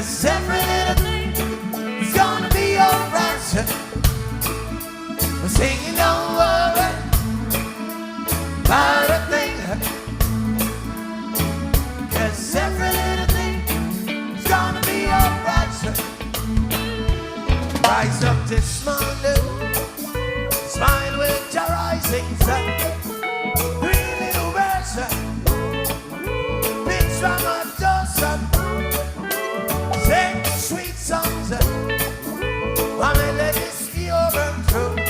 'cause every little thing is gonna be alright, sir. We're singing, don't worry about a thing, 'cause every little thing is gonna be alright, sir. Rise up this morning, smile with your rising sun. Three little birds, sir, beats from a dozen. Sing sweet songs, my melodies pure and true.